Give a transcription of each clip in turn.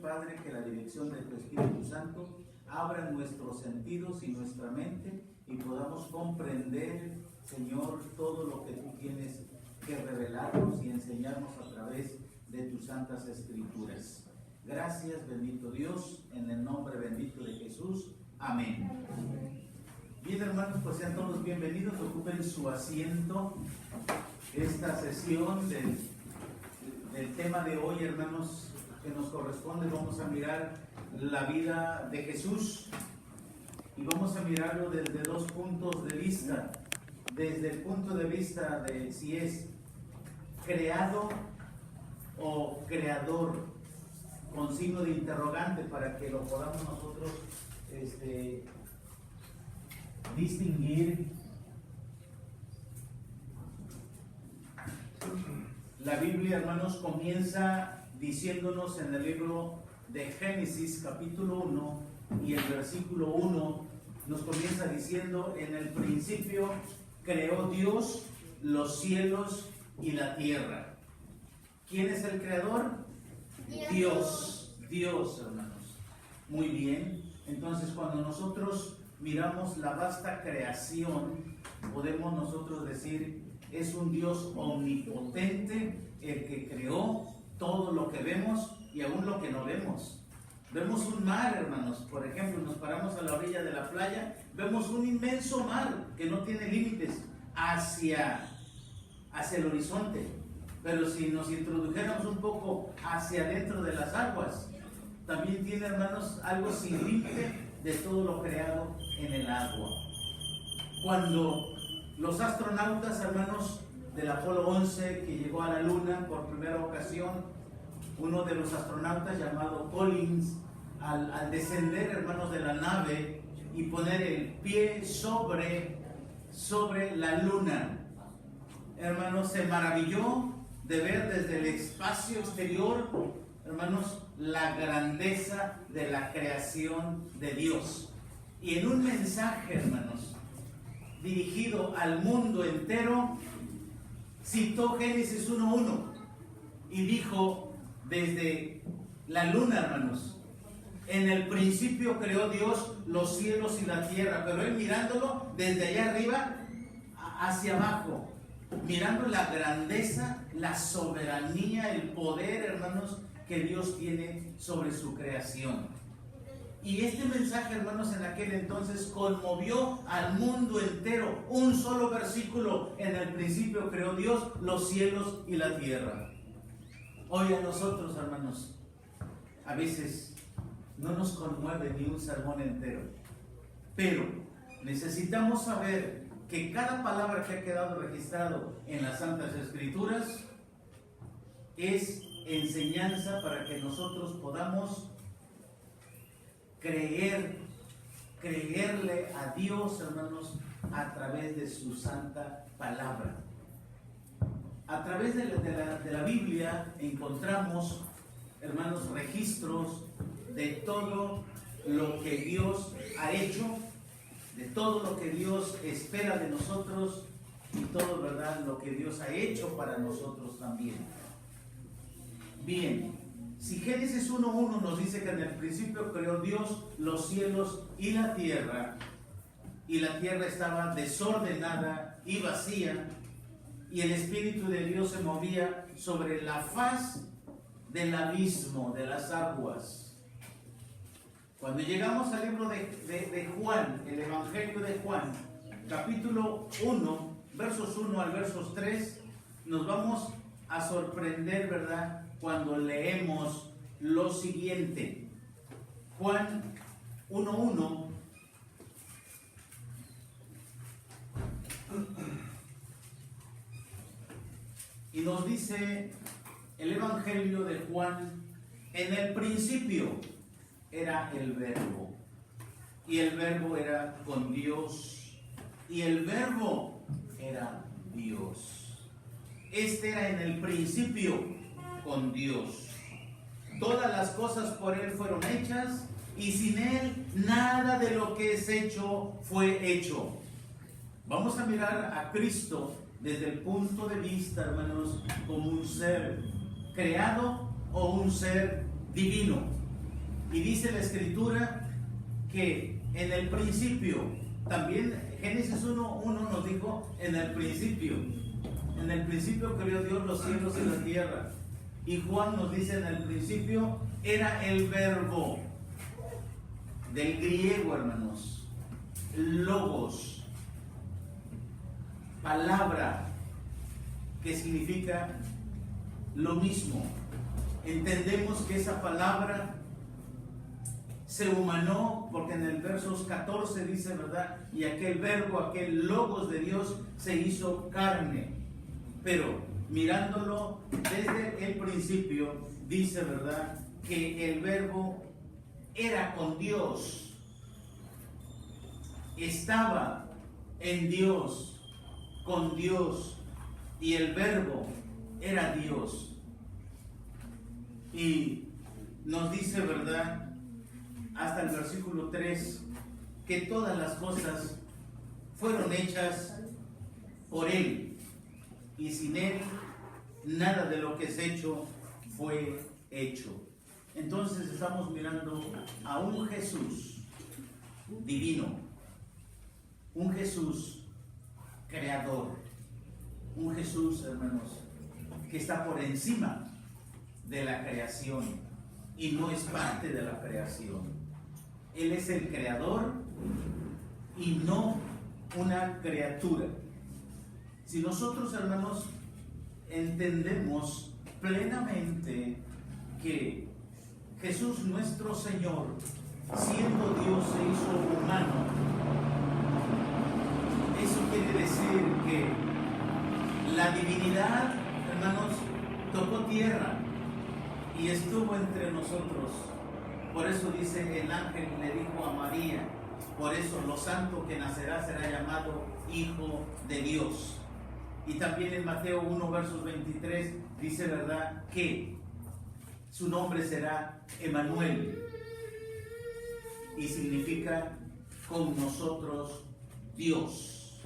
Padre, que la dirección de tu Espíritu Santo abra nuestros sentidos y nuestra mente y podamos comprender, Señor, todo lo que tú tienes que revelarnos y enseñarnos a través de tus santas escrituras. Gracias, bendito Dios, en el nombre bendito de Jesús. Amén. Bien, hermanos, pues sean todos bienvenidos, ocupen su asiento. Esta sesión del tema de hoy, hermanos, que nos corresponde, vamos a mirar la vida de Jesús y vamos a mirarlo desde dos puntos de vista. Desde el punto de vista de si es creado o creador, con signo de interrogante, para que lo podamos nosotros distinguir. La Biblia, hermanos, comienza diciéndonos en el libro de Génesis, capítulo 1, y el versículo 1 nos comienza diciendo: en el principio creó Dios los cielos y la tierra. ¿Quién es el creador? Dios, hermanos. Muy bien. Entonces, cuando nosotros miramos la vasta creación, podemos nosotros decir: es un Dios omnipotente el que creó todo lo que vemos y aún lo que no vemos. Vemos un mar, hermanos. Por ejemplo, nos paramos a la orilla de la playa, vemos un inmenso mar que no tiene límites hacia el horizonte. Pero si nos introdujéramos un poco hacia adentro de las aguas, también tiene, hermanos, algo sin límite de todo lo creado en el agua. Cuando los astronautas, hermanos, del Apolo 11, que llegó a la Luna por primera ocasión, uno de los astronautas llamado Collins, al descender, hermanos, de la nave y poner el pie sobre la Luna, hermanos, se maravilló de ver desde el espacio exterior, hermanos, la grandeza de la creación de Dios. Y en un mensaje, hermanos, dirigido al mundo entero, citó Génesis 1:1 y dijo desde la luna, hermanos: en el principio creó Dios los cielos y la tierra. Pero él mirándolo desde allá arriba hacia abajo, mirando la grandeza, la soberanía, el poder, hermanos, que Dios tiene sobre su creación. Y este mensaje, hermanos, en aquel entonces conmovió al mundo entero. Un solo versículo: en el principio creó Dios los cielos y la tierra. Hoy a nosotros, hermanos, a veces no nos conmueve ni un sermón entero, pero necesitamos saber que cada palabra que ha quedado registrado en las Santas Escrituras es enseñanza para que nosotros podamos creerle a Dios, hermanos, a través de su santa palabra. A través de la Biblia encontramos, hermanos, registros de todo lo que Dios ha hecho, de todo lo que Dios espera de nosotros y todo, ¿verdad?, lo que Dios ha hecho para nosotros también. Bien, si Génesis 1:1 nos dice que en el principio creó Dios los cielos y la tierra estaba desordenada y vacía, y el Espíritu de Dios se movía sobre la faz del abismo, de las aguas. Cuando llegamos al libro de Juan, el Evangelio de Juan, capítulo 1, versos 1 al versos 3, nos vamos a sorprender, ¿verdad?, cuando leemos lo siguiente. Juan 1:1. Y nos dice el Evangelio de Juan: en el principio era el Verbo, y el Verbo era con Dios, y el Verbo era Dios. Este era en el principio con Dios. Todas las cosas por Él fueron hechas, y sin Él nada de lo que es hecho fue hecho. Vamos a mirar a Cristo desde el punto de vista, hermanos, como un ser creado o un ser divino. Y dice la Escritura que en el principio, también Génesis 1:1 nos dijo, en el principio creó Dios los cielos y la tierra. Y Juan nos dice, en el principio era el verbo, del griego, hermanos, logos, palabra, que significa lo mismo. Entendemos que esa palabra se humanó porque en el versos 14 dice, ¿verdad? Y aquel verbo, aquel logos de Dios se hizo carne. Pero mirándolo desde el principio, dice, ¿verdad?, que el verbo era con Dios, estaba en Dios, con Dios, y el verbo era Dios. Y nos dice, ¿verdad?, hasta el versículo 3, que todas las cosas fueron hechas por Él, y sin Él nada de lo que es hecho fue hecho. Entonces estamos mirando a un Jesús divino, un Jesús creador, un Jesús, hermanos, que está por encima de la creación y no es parte de la creación. Él es el creador y no una criatura. Si nosotros, hermanos, entendemos plenamente que Jesús nuestro Señor, siendo Dios, se hizo humano, eso quiere decir que la divinidad, hermanos, tocó tierra y estuvo entre nosotros. Por eso dice el ángel, le dijo a María, por eso lo santo que nacerá será llamado Hijo de Dios. Y también en Mateo 1, versos 23, dice, ¿verdad?, que su nombre será Emmanuel, y significa con nosotros Dios.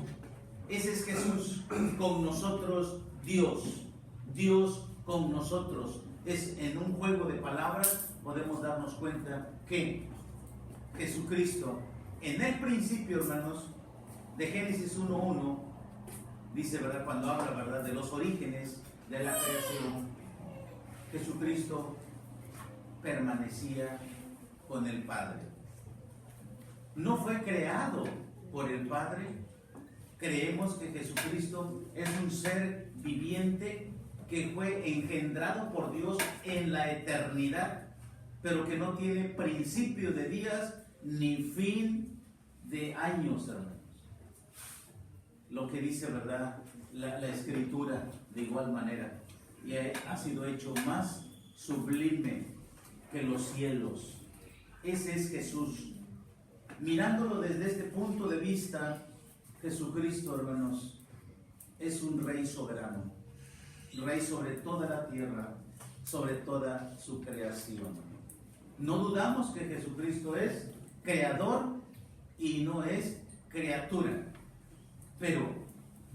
Ese es Jesús, con nosotros Dios, Dios con nosotros. Es en un juego de palabras podemos darnos cuenta que Jesucristo, en el principio, hermanos, de Génesis 1:1, dice, ¿verdad?, cuando habla, ¿verdad?, de los orígenes de la creación, Jesucristo permanecía con el Padre. No fue creado por el Padre. Creemos que Jesucristo es un ser viviente que fue engendrado por Dios en la eternidad, pero que no tiene principio de días ni fin de años, hermanos. Lo que dice, ¿verdad?, la Escritura de igual manera. Y ha sido hecho más sublime que los cielos. Ese es Jesús. Mirándolo desde este punto de vista, Jesucristo, hermanos, es un Rey soberano, Rey sobre toda la tierra, sobre toda su creación. No dudamos que Jesucristo es creador y no es criatura. Pero,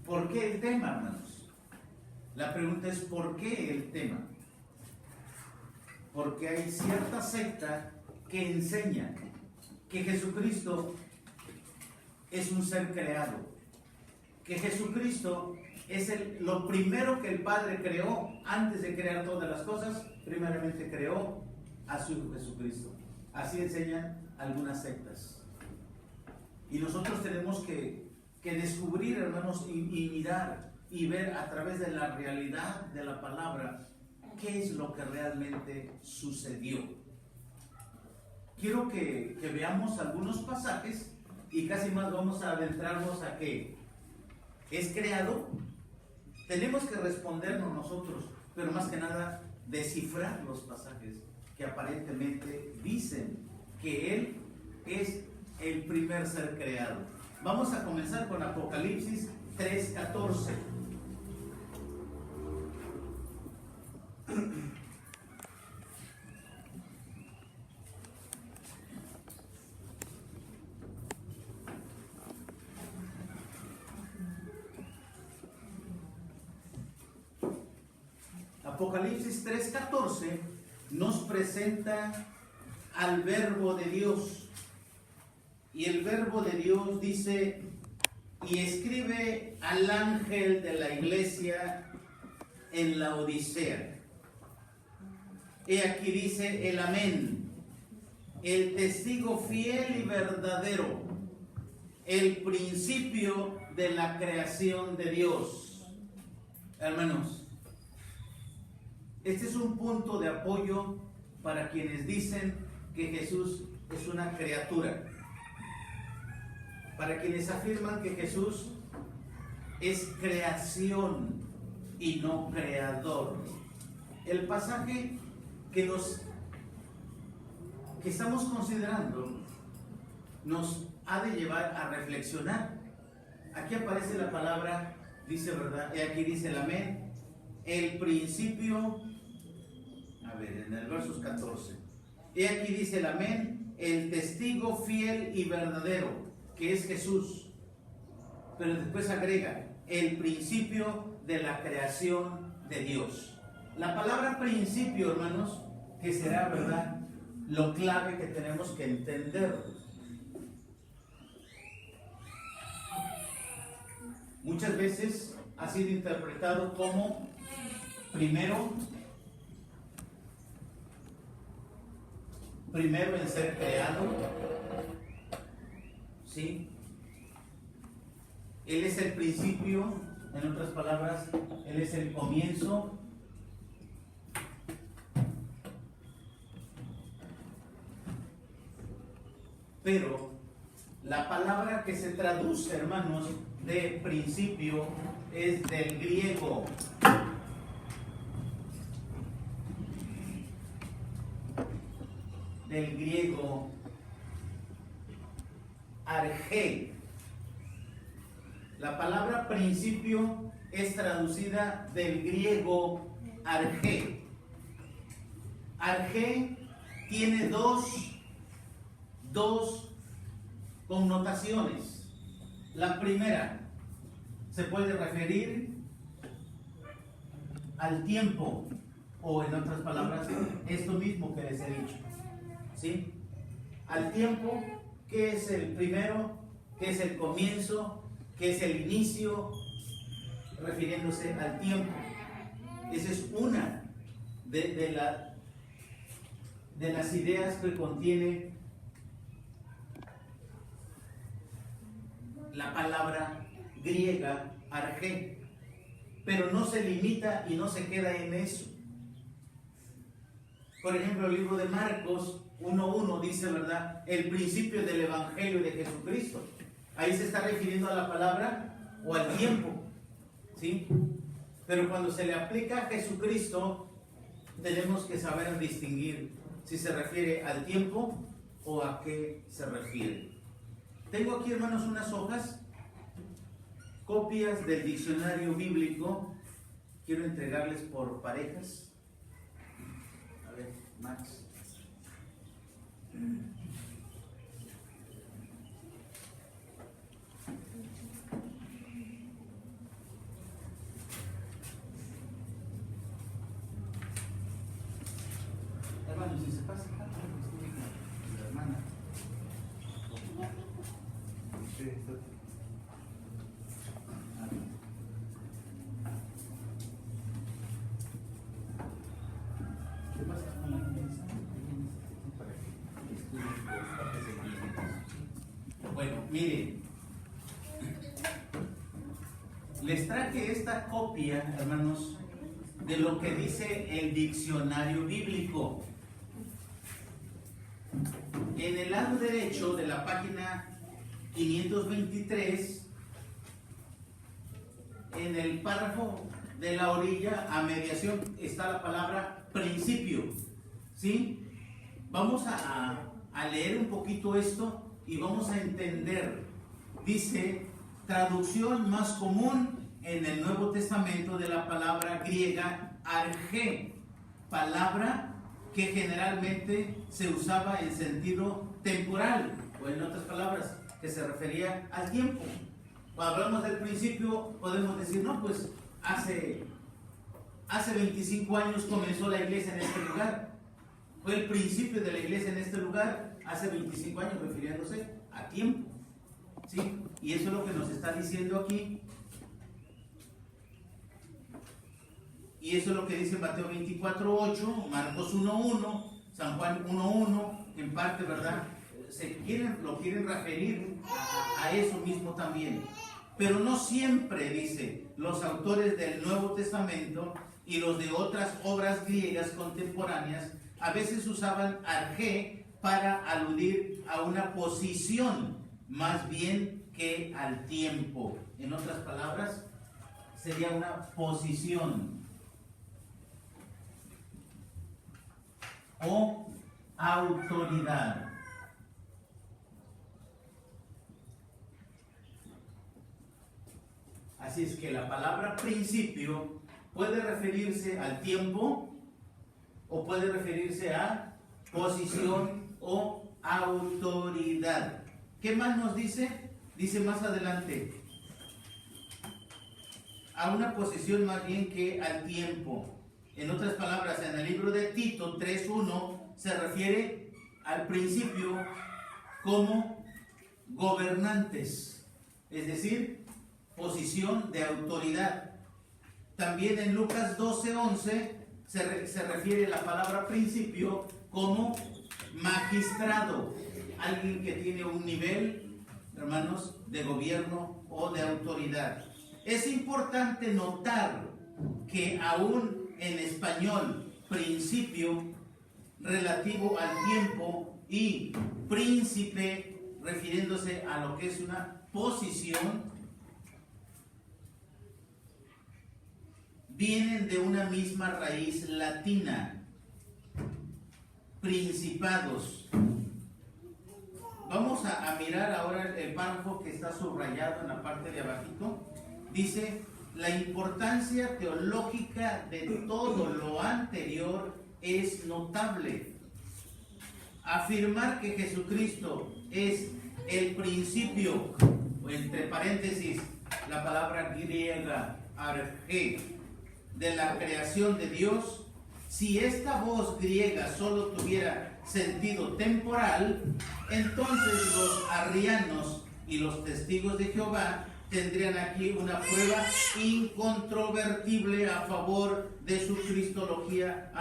¿por qué el tema, hermanos? La pregunta es, ¿por qué el tema? Porque hay cierta secta que enseña que Jesucristo es un ser creado, que Jesucristo es lo primero que el Padre creó antes de crear todas las cosas. Primeramente creó a su Hijo Jesucristo. Así enseñan algunas sectas. Y nosotros tenemos que descubrir, hermanos, y mirar y ver a través de la realidad de la palabra qué es lo que realmente sucedió. Quiero que veamos algunos pasajes y casi más vamos a adentrarnos a que es creado. Tenemos que respondernos nosotros, pero más que nada descifrar los pasajes que aparentemente dicen que Él es el primer ser creado. Vamos a comenzar con Apocalipsis 3:14. Apocalipsis 3:14 nos presenta al verbo de Dios. Y el verbo de Dios dice, y escribe al ángel de la iglesia en la Odisea. He aquí dice el amén, el testigo fiel y verdadero, el principio de la creación de Dios. Hermanos, este es un punto de apoyo para quienes dicen que Jesús es una criatura. Para quienes afirman que Jesús es creación y no creador. El pasaje que estamos considerando nos ha de llevar a reflexionar. Aquí aparece la palabra, dice verdad, y aquí dice el amén, el principio, a ver, en el versos 14, y aquí dice el amén, el testigo fiel y verdadero, que es Jesús, pero después agrega, el principio de la creación de Dios. La palabra principio, hermanos, que será, ¿verdad?, lo clave que tenemos que entender. Muchas veces ha sido interpretado como primero en ser creado, ¿sí? Él es el principio, en otras palabras, Él es el comienzo. Pero la palabra que se traduce, hermanos, de principio es del griego. Del griego arge. La palabra principio es traducida del griego arge. Arge tiene dos connotaciones. La primera se puede referir al tiempo, o en otras palabras, esto mismo que les he dicho, ¿sí? Al tiempo, que es el primero, que es el comienzo, que es el inicio, refiriéndose al tiempo. Esa es una de las ideas que contiene la palabra griega arge, pero no se limita y no se queda en eso. Por ejemplo, el libro de Marcos 1:1 dice, ¿verdad?, el principio del Evangelio de Jesucristo. Ahí se está refiriendo a la palabra o al tiempo, ¿sí? Pero cuando se le aplica a Jesucristo, tenemos que saber distinguir si se refiere al tiempo o a qué se refiere. Tengo aquí, hermanos, unas hojas, copias del diccionario bíblico. Quiero entregarles por parejas. A ver, Max. Hermanos, si se pasa, la hermana. Bueno, miren, les traje esta copia, hermanos, de lo que dice el diccionario bíblico. En el lado derecho de la página 523, en el párrafo de la orilla a mediación está la palabra principio, ¿sí? Vamos a leer un poquito esto y vamos a entender. Dice, traducción más común en el Nuevo Testamento de la palabra griega arge, palabra que generalmente se usaba en sentido temporal, o en otras palabras, que se refería al tiempo. Cuando hablamos del principio, podemos decir, no, pues hace 25 años comenzó la iglesia en este lugar. Fue el principio de la iglesia en este lugar hace 25 años, refiriéndose a tiempo. ¿Sí? Y eso es lo que nos está diciendo aquí. Y eso es lo que dice Mateo 24:8, Marcos 1:1, San Juan 1:1, en parte, ¿verdad? Lo quieren referir a eso mismo también. Pero no siempre, dice, los autores del Nuevo Testamento y los de otras obras griegas contemporáneas a veces usaban arjé para aludir a una posición más bien que al tiempo. En otras palabras, sería una posición o autoridad. Así es que la palabra principio puede referirse al tiempo o puede referirse a posición o autoridad. ¿Qué más nos dice? Dice más adelante, a una posición más bien que al tiempo. En otras palabras, en el libro de Tito 3:1 se refiere al principio como gobernantes, es decir, posición de autoridad. También en Lucas 12:11 se refiere la palabra principio como magistrado, alguien que tiene un nivel, hermanos, de gobierno o de autoridad. Es importante notar que aún en español, principio relativo al tiempo y príncipe refiriéndose a lo que es una posición, vienen de una misma raíz latina, principados. Vamos a mirar ahora el párrafo que está subrayado en la parte de abajito. Dice, la importancia teológica de todo lo anterior es notable. Afirmar que Jesucristo es el principio, o entre paréntesis, la palabra griega, arjé, de la creación de Dios, si esta voz griega solo tuviera sentido temporal, entonces los arrianos y los testigos de Jehová tendrían aquí una prueba incontrovertible a favor de su cristología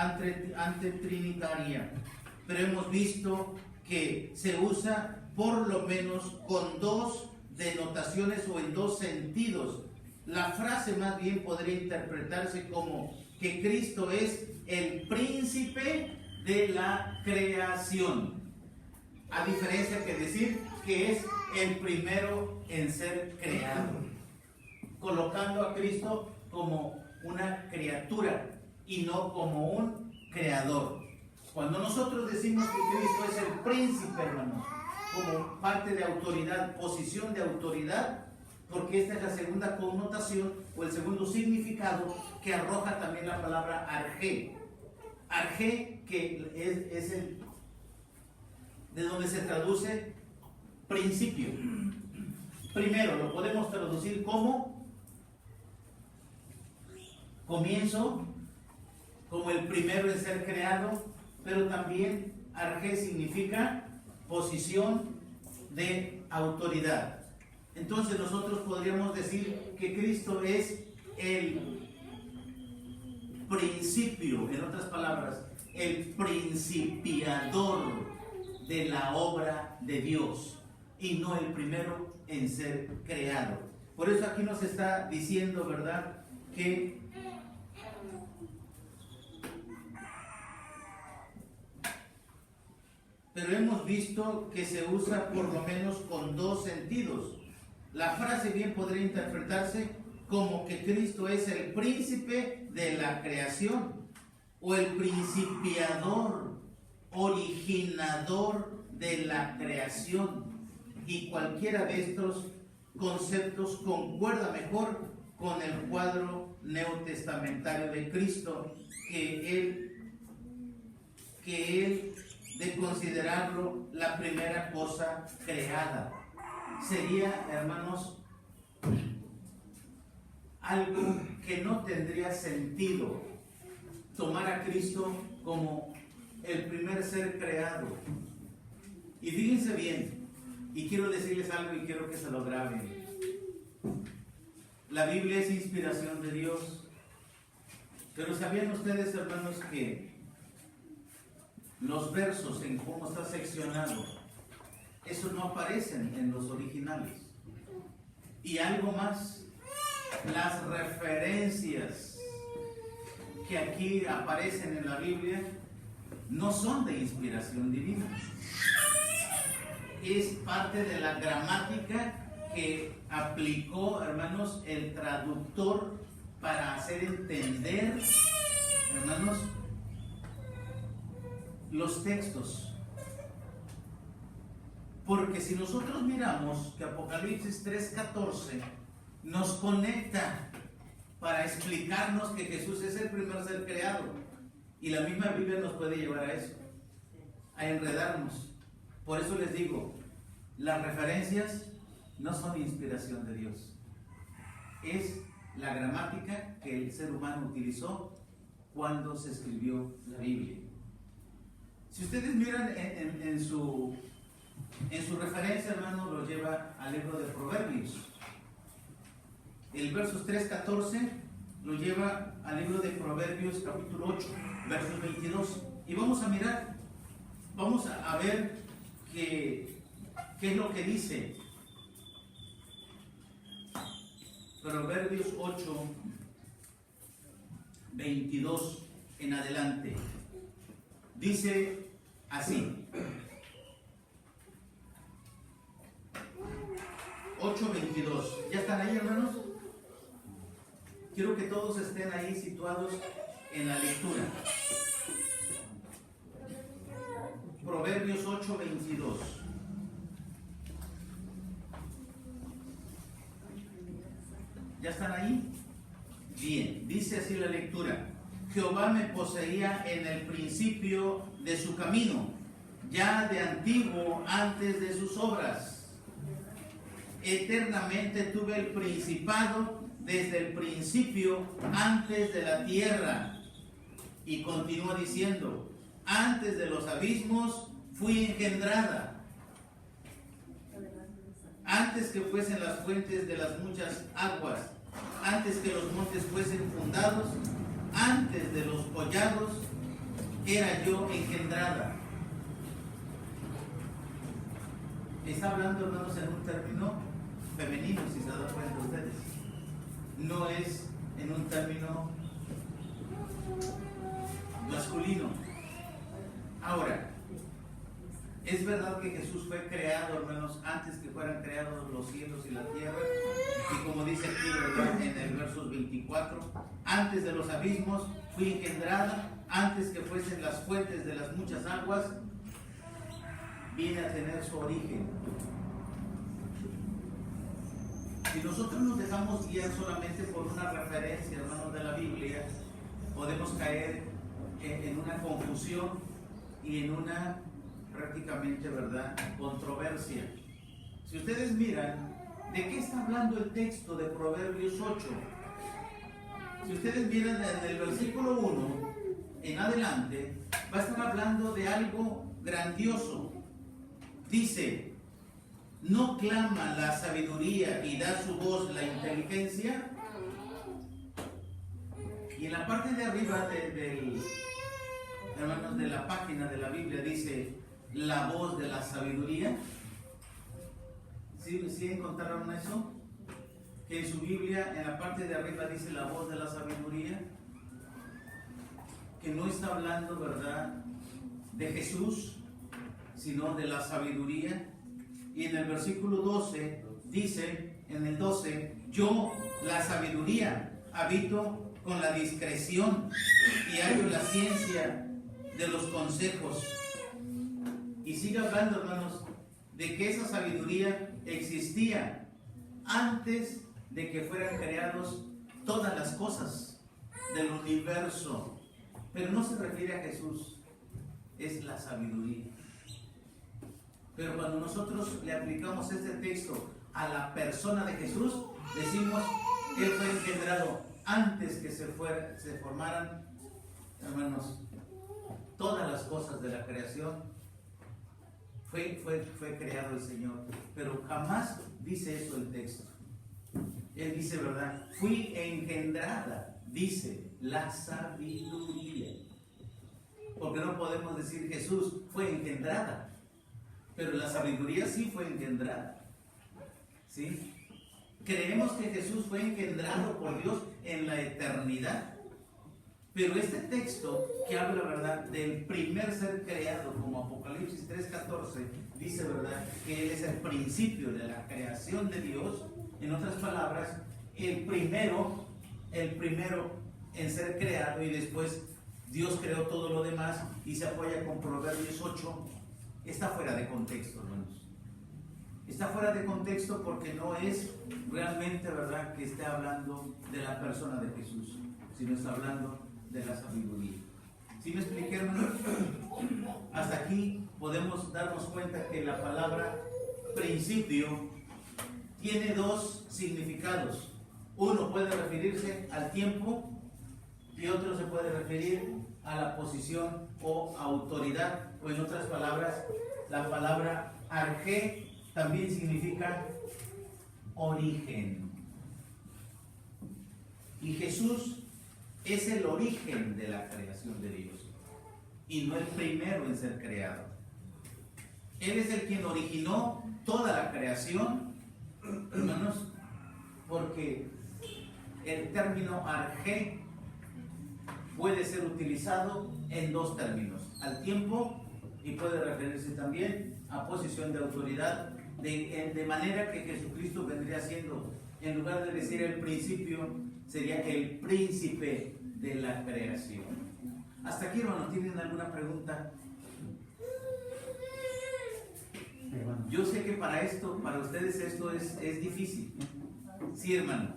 antitrinitaria. Pero hemos visto que se usa por lo menos con dos denotaciones o en dos sentidos. La frase más bien podría interpretarse como que Cristo es el príncipe de la creación, a diferencia que decir que es el primero en ser creado, colocando a Cristo como una criatura y no como un creador. Cuando nosotros decimos que Cristo es el príncipe, hermanos, como parte de autoridad, posición de autoridad, porque esta es la segunda connotación o el segundo significado que arroja también la palabra arjé. Arjé, que es el de donde se traduce principio. Primero, lo podemos traducir como comienzo, como el primero en ser creado, pero también arjé significa posición de autoridad. Entonces nosotros podríamos decir que Cristo es el principio, en otras palabras, el principiador de la obra de Dios y no el primero en ser creado. Por eso aquí nos está diciendo, ¿verdad?, que pero hemos visto que se usa por lo menos con dos sentidos. La frase bien podría interpretarse como que Cristo es el príncipe de la creación o el principiador, originador de la creación. Y cualquiera de estos conceptos concuerda mejor con el cuadro neotestamentario de Cristo que él de considerarlo la primera cosa creada. Sería, hermanos, algo que no tendría sentido tomar a Cristo como el primer ser creado. Y fíjense bien, y quiero decirles algo y quiero que se lo graben. La Biblia es inspiración de Dios. Pero ¿sabían ustedes, hermanos, que los versos en cómo está seccionado, esos no aparecen en los originales? Y algo más, las referencias que aquí aparecen en la Biblia no son de inspiración divina. Es parte de la gramática que aplicó, hermanos, el traductor para hacer entender, hermanos, los textos. Porque si nosotros miramos que Apocalipsis 3:14 nos conecta para explicarnos que Jesús es el primer ser creado, y la misma Biblia nos puede llevar a eso, a enredarnos. Por eso les digo, las referencias no son inspiración de Dios, es la gramática que el ser humano utilizó cuando se escribió la Biblia. Si ustedes miran en su referencia, hermano, lo lleva al libro de Proverbios. El versos 3:14 lo lleva al libro de Proverbios capítulo 8, versos 22. Y vamos a mirar, vamos a ver qué es lo que dice. Proverbios 8, 22 en adelante. Dice así. 8:22. ¿Ya están ahí, hermanos? Quiero que todos estén ahí situados en la lectura. Proverbios 8:22. ¿Ya están ahí? Bien, dice así la lectura. Jehová me poseía en el principio de su camino, ya de antiguo antes de sus obras. Eternamente tuve el principado desde el principio antes de la tierra. Y continúa diciendo, antes de los abismos fui engendrada. Antes que fuesen las fuentes de las muchas aguas, antes que los montes fuesen fundados, antes de los collados, era yo engendrada. Está hablando, hermanos, en un término femenino, si se dan cuenta ustedes. No es en un término masculino. Ahora, es verdad que Jesús fue creado, hermanos, antes que fueran creados los cielos y la tierra. Y como dice aquí, ¿verdad?, en el verso 24, antes de los abismos fui engendrada, antes que fuesen las fuentes de las muchas aguas, viene a tener su origen. Si nosotros nos dejamos guiar solamente por una referencia, hermanos, de la Biblia, podemos caer en una confusión y en una prácticamente, ¿verdad?, controversia. Si ustedes miran, ¿de qué está hablando el texto de Proverbios 8? Si ustedes miran en el versículo 1 en adelante, va a estar hablando de algo grandioso. Dice, ¿no clama la sabiduría y da su voz la inteligencia? Y en la parte de arriba hermanos, de la página de la Biblia dice, la voz de la sabiduría. ¿Sí encontraron eso? Que en su Biblia, en la parte de arriba dice la voz de la sabiduría. Que no está hablando, ¿verdad?, de Jesús, sino de la sabiduría. Y en el versículo 12 dice, en el 12, yo, la sabiduría, habito con la discreción y hallo la ciencia de los consejos. Y sigue hablando, hermanos, de que esa sabiduría existía antes de que fueran creados todas las cosas del universo. Pero no se refiere a Jesús, es la sabiduría. Pero cuando nosotros le aplicamos este texto a la persona de Jesús, decimos, Él fue engendrado antes que se formaran, hermanos, todas las cosas de la creación, fue creado el Señor. Pero jamás dice eso el texto. Él dice, ¿verdad? Fui engendrada, dice, la sabiduría. Porque no podemos decir Jesús fue engendrada, pero la sabiduría sí fue engendrada. ¿Sí? Creemos que Jesús fue engendrado por Dios en la eternidad. Pero este texto que habla, ¿verdad?, del primer ser creado, como Apocalipsis 3:14, dice, ¿verdad?, que Él es el principio de la creación de Dios. En otras palabras, el primero en ser creado, y después Dios creó todo lo demás, y se apoya con Proverbios 8. Está fuera de contexto, hermanos. Está fuera de contexto porque no es realmente, ¿verdad?, que esté hablando de la persona de Jesús, sino está hablando de la sabiduría. ¿Sí me expliqué, hermano? Hasta aquí podemos darnos cuenta que la palabra principio tiene dos significados. Uno puede referirse al tiempo y otro se puede referir a la posición o autoridad, o en otras palabras, la palabra arjé también significa origen. Y Jesús es el origen de la creación de Dios y no el primero en ser creado. Él es el quien originó toda la creación, hermanos, porque el término arjé puede ser utilizado en dos términos: al tiempo, y puede referirse también a posición de autoridad, de manera que Jesucristo vendría siendo, en lugar de decir el principio, sería el príncipe de la creación. Hasta aquí, hermano, ¿tienen alguna pregunta? Yo sé que para ustedes esto es difícil. Sí, hermano.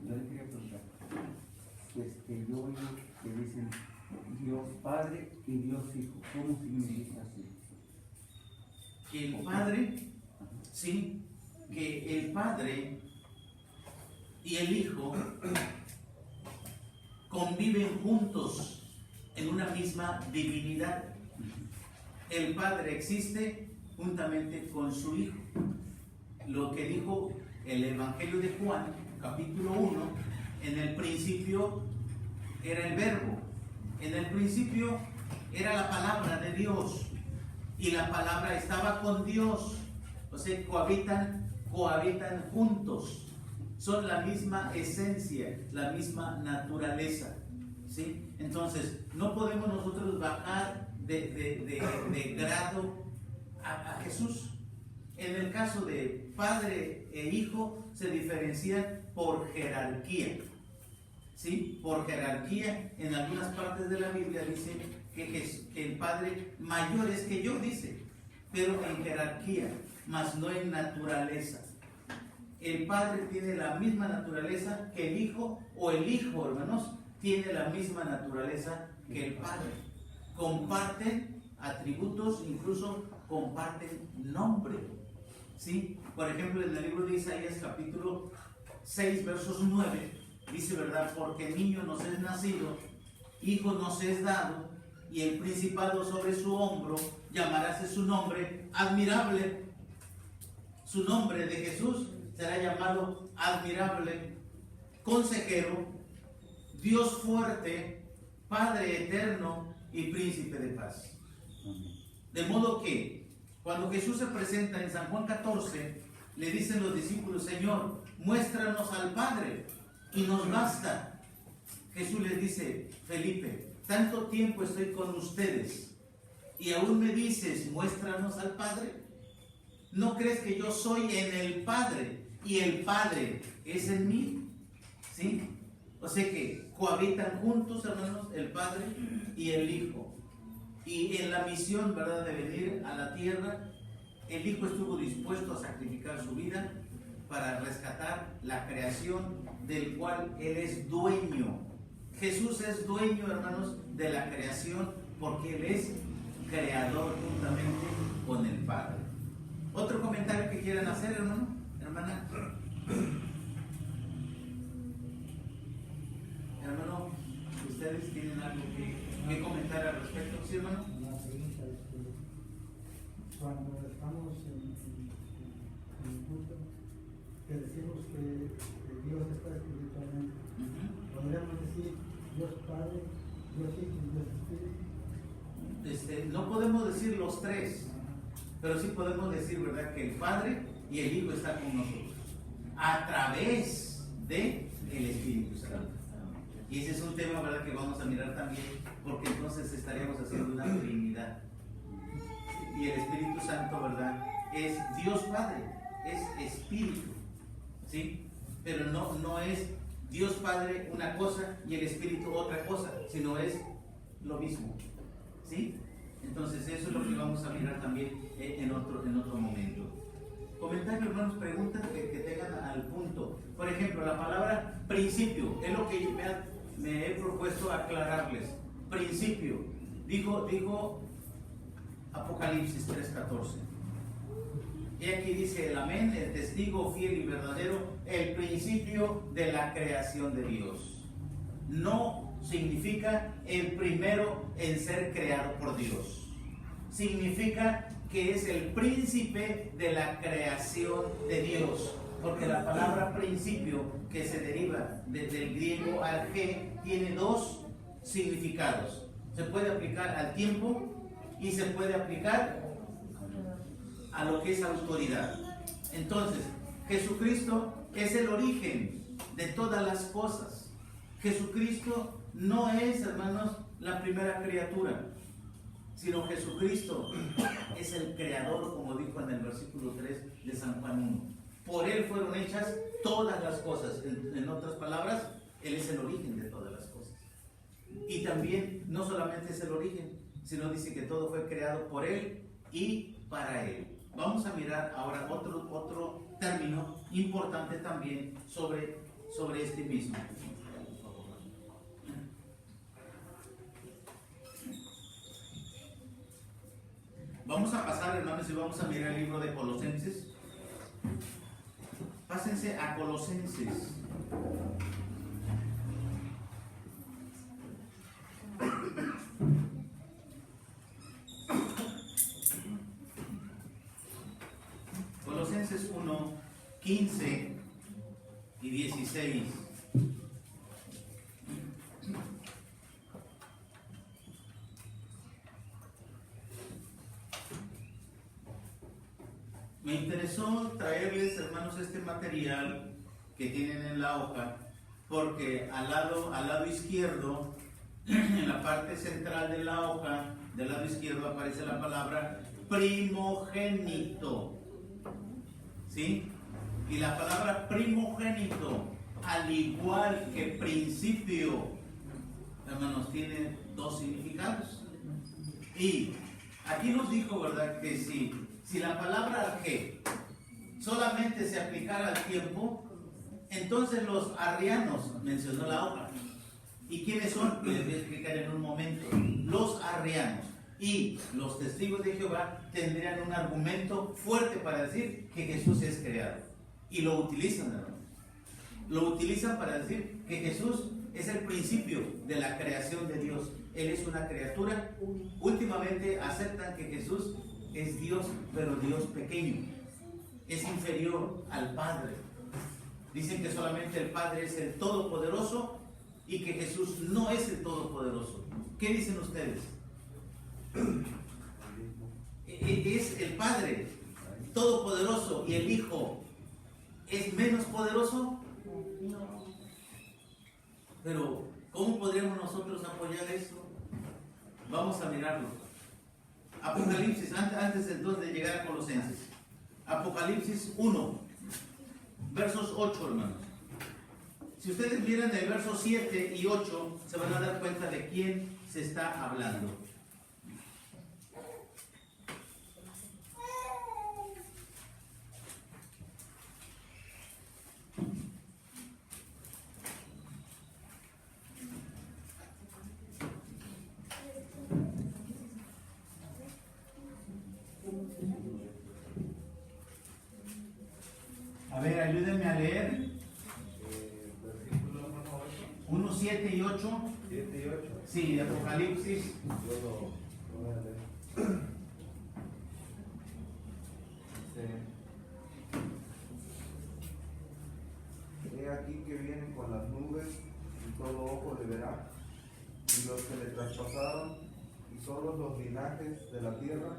Yo le quería preguntar, yo oigo que dicen Dios Padre y Dios Hijo. ¿Cómo significa así? Que el Padre, sí, que el Padre y el Hijo conviven juntos en una misma divinidad. El Padre existe juntamente con su Hijo. Lo que dijo el Evangelio de Juan, capítulo 1, en el principio era el Verbo, en el principio era la palabra de Dios, y la palabra estaba con Dios. O sea, cohabitan juntos, son la misma esencia, la misma naturaleza, ¿sí? Entonces, no podemos nosotros bajar de grado a Jesús. En el caso de Padre e Hijo se diferencian por jerarquía, ¿sí? Por jerarquía. En algunas partes de la Biblia dice que el Padre mayor es que yo, dice, pero en jerarquía, mas no en naturaleza. El Padre tiene la misma naturaleza que el Hijo, o el Hijo, hermanos, tiene la misma naturaleza que el Padre. Comparten atributos, incluso comparten nombre, ¿sí? Por ejemplo, en el libro de Isaías, capítulo 6, versos 9, dice, ¿verdad? Porque niño nos es nacido, hijo nos es dado, y el principado sobre su hombro, llamarás su nombre admirable. Su nombre de Jesús será llamado admirable, consejero, Dios fuerte, Padre eterno y príncipe de paz. De modo que cuando Jesús se presenta en San Juan 14, le dicen los discípulos: Señor, muéstranos al Padre y nos basta. Jesús les dice: Felipe, tanto tiempo estoy con ustedes y aún me dices, muéstranos al Padre. ¿No crees que yo soy en el Padre y el Padre es en mí? ¿Sí? O sea que cohabitan juntos, hermanos, el Padre y el Hijo. Y en la misión, ¿verdad?, de venir a la tierra, el Hijo estuvo dispuesto a sacrificar su vida para rescatar la creación del cual Él es dueño. Jesús es dueño, hermanos, de la creación porque Él es creador juntamente con el Padre. ¿Otro comentario que quieran hacer, hermano? Hermana. Hermano, ¿ustedes tienen algo que comentar cuando estamos en el culto, que decimos que Dios está espiritualmente, podríamos decir Dios Padre, Dios Hijo y Dios Espíritu. No podemos decir los tres, pero sí podemos decir, ¿verdad?, que el Padre y el Hijo están con nosotros a través de el Espíritu Santo. Y ese es un tema, ¿verdad?, que vamos a mirar también, porque entonces estaríamos haciendo una Trinidad. Y el Espíritu Santo, ¿verdad?, es Dios Padre, es Espíritu, ¿sí? Pero no es Dios Padre una cosa y el Espíritu otra cosa, sino es lo mismo, ¿sí? Entonces eso es lo que vamos a mirar también en otro momento. Comentarios, hermanos, preguntas que tengan al punto. Por ejemplo, la palabra principio es lo que me he propuesto aclararles. Principio, dijo Apocalipsis 3:14. Y aquí dice el amén, el testigo fiel y verdadero, el principio de la creación de Dios. No significa el primero en ser creado por Dios. Significa que es el príncipe de la creación de Dios. Porque la palabra principio, que se deriva del griego arge, tiene dos significados. Se puede aplicar al tiempo y se puede aplicar a lo que es autoridad. Entonces, Jesucristo es el origen de todas las cosas. Jesucristo no es, hermanos, la primera criatura, sino Jesucristo es el creador, como dijo en el versículo 3 de San Juan 1. Por Él fueron hechas todas las cosas. En otras palabras, Él es el origen de todas las cosas. Y también no solamente es el origen, sino dice que todo fue creado por Él y para Él. Vamos a mirar ahora otro término importante también sobre este mismo. Vamos a pasar, hermanos, y vamos a mirar el libro de Colosenses. Pásense a Colosenses. Colosenses 1, 15 y 16. Me interesó traerles, hermanos, este material que tienen en la hoja, porque al lado izquierdo, en la parte central de la hoja, del lado izquierdo aparece la palabra primogénito. ¿Sí? Y la palabra primogénito, al igual que principio, hermanos, tiene dos significados. Y aquí nos dijo, ¿verdad?, que si la palabra arge solamente se aplicara al tiempo, entonces los arrianos, mencionó la hoja. ¿Y quiénes son? Les voy a explicar en un momento. Los arrianos y los testigos de Jehová tendrían un argumento fuerte para decir que Jesús es creado. Y lo utilizan, hermano. Lo utilizan para decir que Jesús es el principio de la creación de Dios. Él es una criatura. Últimamente aceptan que Jesús es Dios, pero Dios pequeño. Es inferior al Padre. Dicen que solamente el Padre es el Todopoderoso y que Jesús no es el Todopoderoso. ¿Qué dicen ustedes? ¿Es el Padre Todopoderoso y el Hijo es menos poderoso? Pero, ¿cómo podríamos nosotros apoyar eso? Vamos a mirarlo. Apocalipsis, antes entonces de llegar a Colosenses. Apocalipsis 1, versos 8, hermanos. Si ustedes miran el verso 7 y 8, se van a dar cuenta de quién se está hablando. A ver, ayúdenme a leer. 1, 7 y 8. 7 y 8. Sí, de Apocalipsis. aquí que viene con las nubes, y todo ojo le verá, y los que le traspasaron, y todos los linajes de la tierra,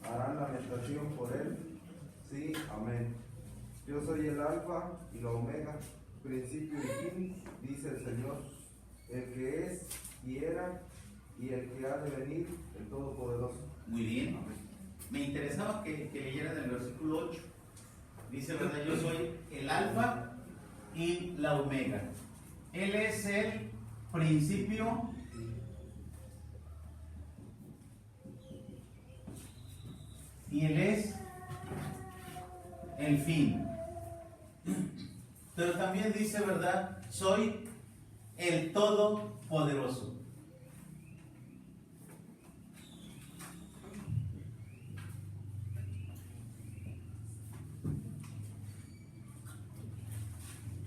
harán lamentación por él. Sí, amén. Yo soy el alfa y la omega, principio y fin, dice el Señor, el que es y era y el que ha de venir, el Todopoderoso. Muy bien. Me interesaba que leyeran el versículo 8. Dice, ¿verdad? Yo soy el alfa y la omega. Él es el principio y él es el fin. Pero también dice, ¿verdad? Soy el Todopoderoso.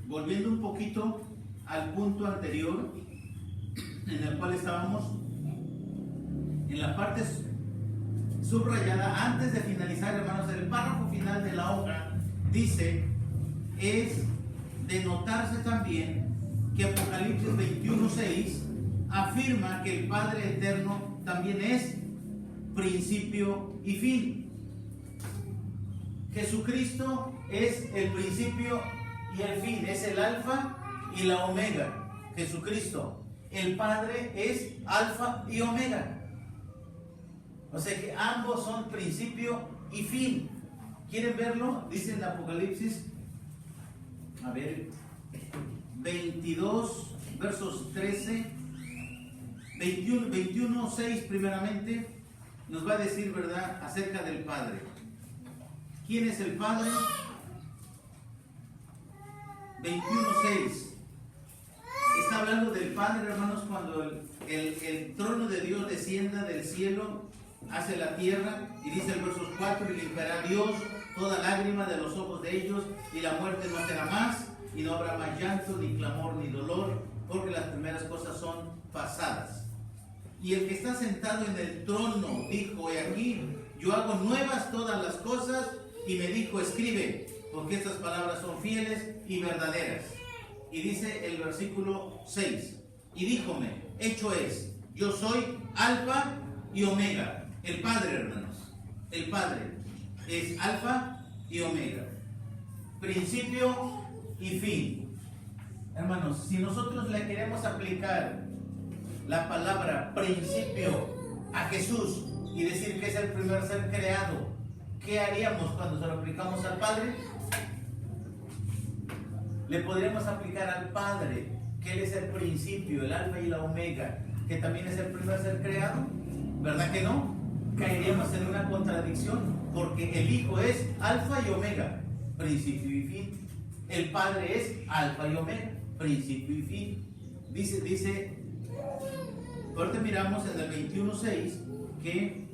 Volviendo un poquito al punto anterior en el cual estábamos, en la parte subrayada, antes de finalizar, hermanos, el párrafo final de la hoja dice, es de notarse también que Apocalipsis 21:6 afirma que el Padre Eterno también es principio y fin. Jesucristo es el principio y el fin, es el alfa y la omega. Jesucristo, el Padre, es alfa y omega. O sea que ambos son principio y fin. ¿Quieren verlo? Dice en Apocalipsis, a ver, 22, versos 13, 21, 6 primeramente, nos va a decir, ¿verdad?, acerca del Padre. ¿Quién es el Padre? 21:6. Está hablando del Padre, hermanos, cuando el trono de Dios descienda del cielo hacia la tierra, y dice el verso 4, y limpiará Dios toda lágrima de los ojos de ellos, y la muerte no será más, y no habrá más llanto, ni clamor, ni dolor, porque las primeras cosas son pasadas. Y el que está sentado en el trono dijo, he aquí, yo hago nuevas todas las cosas, y me dijo, escribe, porque estas palabras son fieles y verdaderas. Y dice el versículo 6, y díjome, hecho es, yo soy alfa y omega. El Padre, hermanos, el Padre es alfa y omega, principio y fin. Hermanos, si nosotros le queremos aplicar la palabra principio a Jesús y decir que es el primer ser creado, ¿qué haríamos cuando se lo aplicamos al Padre? Le podríamos aplicar al Padre, que Él es el principio, el alfa y la omega, que también es el primer ser creado. ¿Verdad que no? Caeríamos en una contradicción, porque el Hijo es alfa y omega, principio y fin. El Padre es alfa y omega, principio y fin. Dice, ahorita miramos en el 21:6 que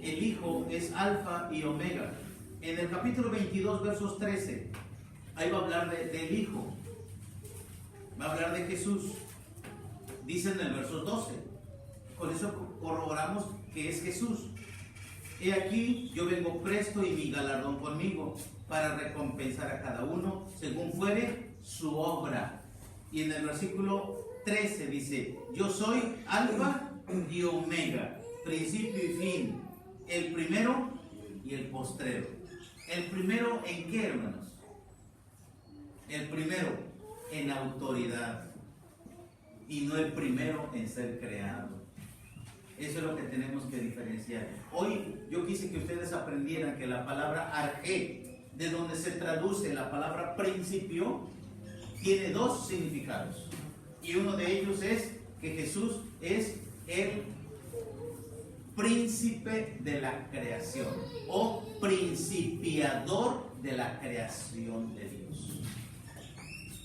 el Hijo es alfa y omega. En el capítulo 22, versos 13, ahí va a hablar del Hijo, va a hablar de Jesús. Dice en el verso 12, con eso corroboramos que es Jesús. He aquí, yo vengo presto y mi galardón conmigo, para recompensar a cada uno según fuere su obra. Y en el versículo 13 dice, yo soy alfa y omega, principio y fin, el primero y el postrero. ¿El primero en qué, hermanos? El primero en autoridad, y no el primero en ser creado. Eso es lo que tenemos que diferenciar. Hoy yo quise que ustedes aprendieran que la palabra arjé, de donde se traduce la palabra principio, tiene dos significados. Y uno de ellos es que Jesús es el príncipe de la creación, o principiador de la creación de Dios.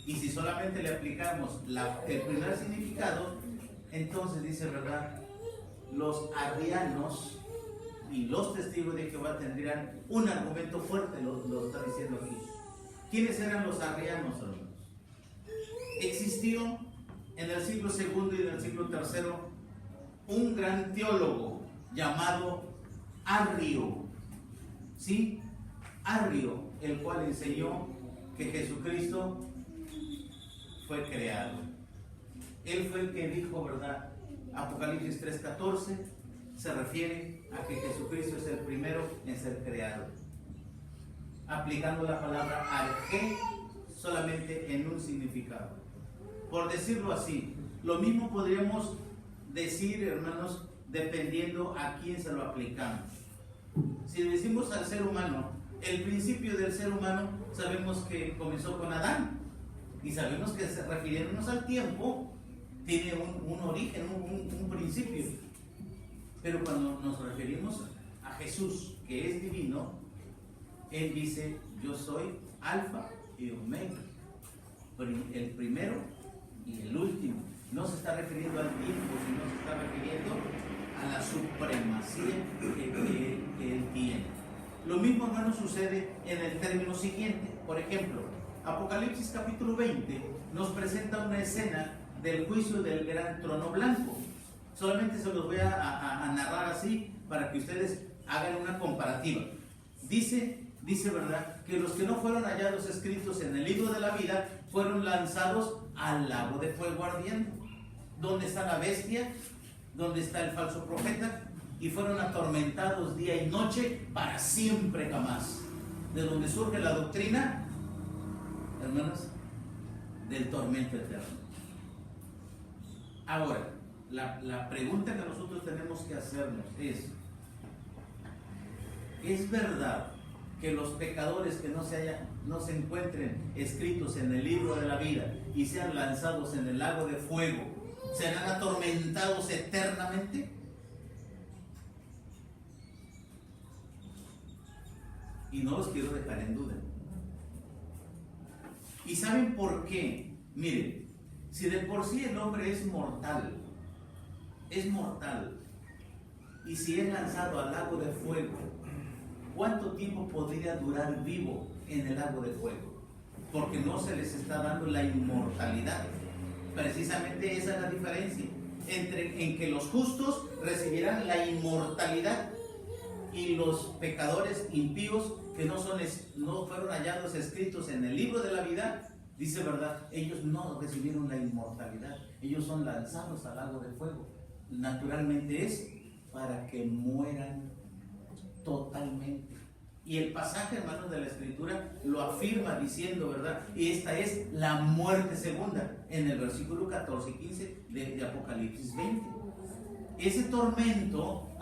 Y si solamente le aplicamos el primer significado, entonces dice, ¿verdad?, los arrianos y los testigos de Jehová tendrían un argumento fuerte, lo está diciendo aquí. ¿Quiénes eran los arrianos, hermanos? Existió en el siglo II y en el siglo III un gran teólogo llamado Arrio, ¿sí? Arrio, el cual enseñó que Jesucristo fue creado. Él fue el que dijo, ¿verdad? Apocalipsis 3:14 se refiere a que Jesucristo es el primero en ser creado, aplicando la palabra arge solamente en un significado. Por decirlo así, lo mismo podríamos decir, hermanos, dependiendo a quién se lo aplicamos. Si decimos al ser humano, el principio del ser humano sabemos que comenzó con Adán, y sabemos que refiriéndonos al tiempo tiene un origen, un principio. Pero cuando nos referimos a Jesús, que es divino, Él dice: yo soy Alfa y Omega, el primero y el último. No se está refiriendo al tiempo, sino se está refiriendo a la supremacía que Él tiene. Lo mismo, hermano, sucede en el término siguiente. Por ejemplo, Apocalipsis capítulo 20 nos presenta una escena del juicio del gran trono blanco. Solamente se los voy a narrar así para que ustedes hagan una comparativa. Dice, ¿verdad?, que los que no fueron hallados escritos en el libro de la vida fueron lanzados al lago de fuego ardiendo, donde está la bestia, donde está el falso profeta, y fueron atormentados día y noche para siempre jamás. De donde surge la doctrina, hermanos, del tormento eterno. Ahora, la pregunta que nosotros tenemos que hacernos ¿es verdad que los pecadores que no se encuentren escritos en el libro de la vida y sean lanzados en el lago de fuego, serán atormentados eternamente? Y no los quiero dejar en duda. ¿Y saben por qué? Miren, si de por sí el hombre es mortal, y si es lanzado al lago de fuego, ¿cuánto tiempo podría durar vivo en el lago de fuego? Porque no se les está dando la inmortalidad. Precisamente esa es la diferencia en que los justos recibirán la inmortalidad y los pecadores impíos que no fueron hallados escritos en el libro de la vida, dice, ¿verdad?, ellos no recibieron la inmortalidad, ellos son lanzados al lago de fuego. Naturalmente es para que mueran totalmente. Y el pasaje, hermanos, de la Escritura lo afirma diciendo, ¿verdad?, y esta es la muerte segunda, en el versículo 14 y 15 de Apocalipsis 20. Ese tormento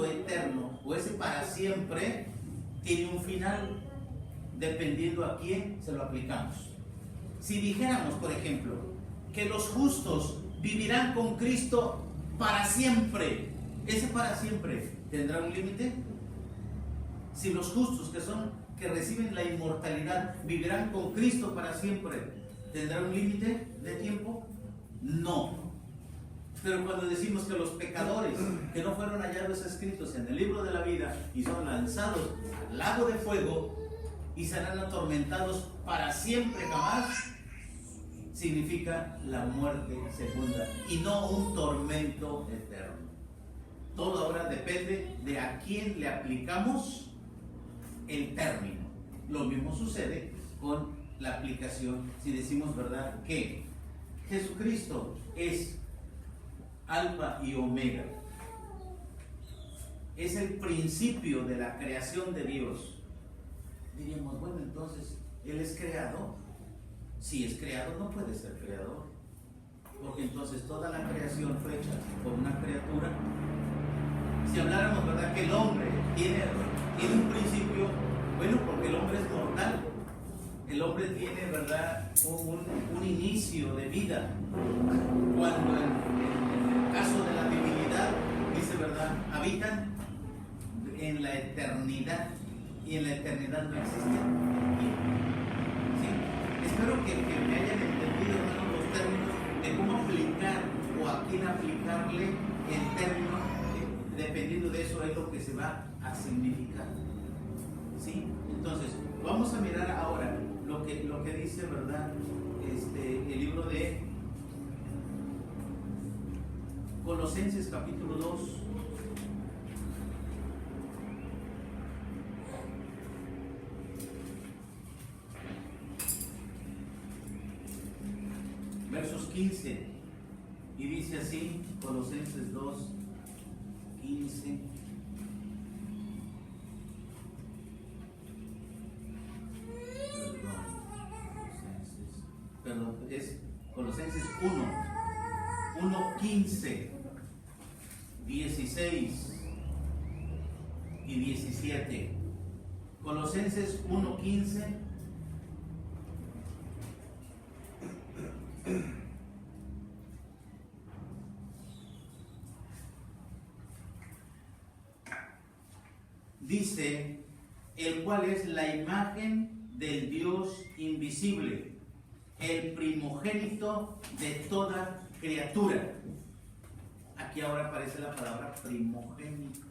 eterno, o ese para siempre, tiene un final, dependiendo a quién se lo aplicamos. Si dijéramos, por ejemplo, que los justos vivirán con Cristo para siempre, ¿ese para siempre tendrá un límite? Si los justos que reciben la inmortalidad vivirán con Cristo para siempre, ¿tendrá un límite de tiempo? No. Pero cuando decimos que los pecadores que no fueron hallados escritos en el libro de la vida y son lanzados al lago de fuego y serán atormentados para siempre jamás, significa la muerte segunda y no un tormento eterno. Todo ahora depende de a quién le aplicamos el término. Lo mismo sucede con la aplicación si decimos, ¿verdad?, que Jesucristo es Alfa y Omega, es el principio de la creación de Dios. Diríamos, bueno, entonces, ¿Él es creado? Si es creado, no puede ser creador, porque entonces toda la creación fue hecha por una criatura. Si habláramos, ¿verdad?, que el hombre tiene un principio, bueno, porque el hombre es mortal. El hombre tiene, ¿verdad?, un inicio de vida. Cuando en el caso de la divinidad, dice, ¿verdad?, habitan en la eternidad y en la eternidad no existen. ¿Sí? Espero que me hayan entendido, hermanos, los términos de cómo aplicar o a quién aplicarle el término, dependiendo de eso es lo que se va a significar. ¿Sí? Entonces, vamos a mirar ahora lo que dice, ¿verdad?, el libro de Colosenses capítulo 2. versos 15, y dice así, Colosenses 2, 15. Perdón, es Colosenses 1, 15, 16 y 17. Colosenses 1, 15. Dice, el cual es la imagen del Dios invisible, el primogénito de toda criatura. Aquí ahora aparece la palabra primogénito.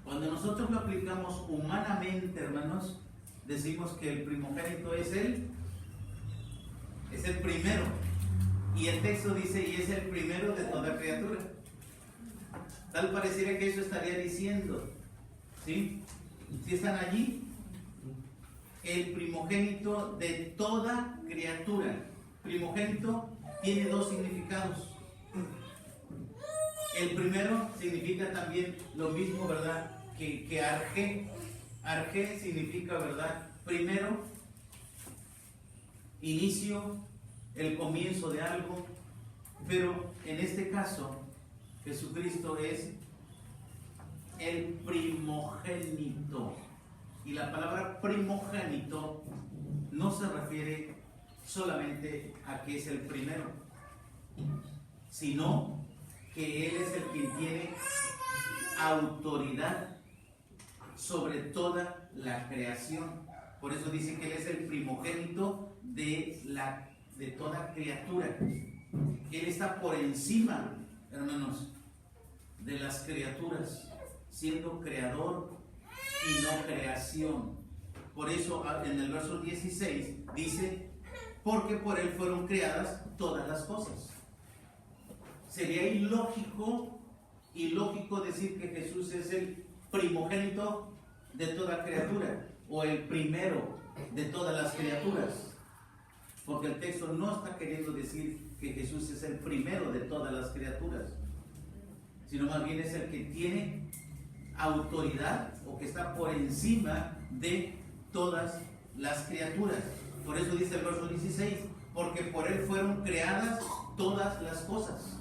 Cuando nosotros lo aplicamos humanamente, hermanos, decimos que el primogénito es el primero. Y el texto dice, y es el primero de toda criatura. Tal pareciera que eso estaría diciendo, ¿sí? ¿Sí están allí? El primogénito de toda criatura. Primogénito tiene dos significados. El primero significa también lo mismo, ¿verdad? Que arge. Arge significa, ¿verdad? Primero, inicio, el comienzo de algo. Pero en este caso, Jesucristo es el primogénito. Y la palabra primogénito no se refiere solamente a que es el primero, sino que Él es el que tiene autoridad sobre toda la creación. Por eso dice que Él es el primogénito de toda criatura. Él está por encima, hermanos, de las criaturas, siendo creador y no creación. Por eso en el verso 16 dice, porque por Él fueron creadas todas las cosas. Sería ilógico decir que Jesús es el primogénito de toda criatura o el primero de todas las criaturas, porque el texto no está queriendo decir que Jesús es el primero de todas las criaturas, sino más bien es el que tiene autoridad o que está por encima de todas las criaturas. Por eso dice el verso 16, porque por Él fueron creadas todas las cosas.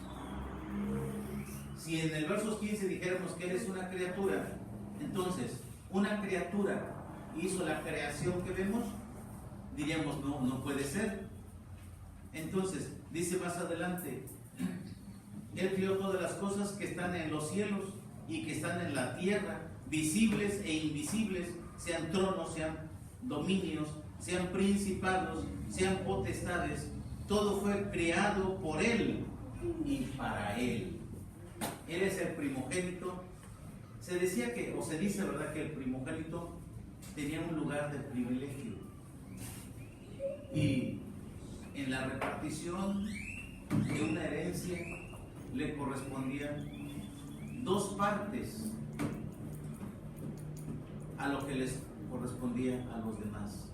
Si en el verso 15 dijéramos que Él es una criatura, entonces una criatura hizo la creación que vemos, diríamos no puede ser. Entonces dice más adelante, Él crió todas las cosas que están en los cielos y que están en la tierra, visibles e invisibles, sean tronos, sean dominios, sean principados, sean potestades. Todo fue creado por Él y para Él. Él es el primogénito. Se decía que, o se dice, ¿verdad?, que el primogénito tenía un lugar de privilegio. Y en la repartición de una herencia le correspondían 2 partes a lo que les correspondía a los demás.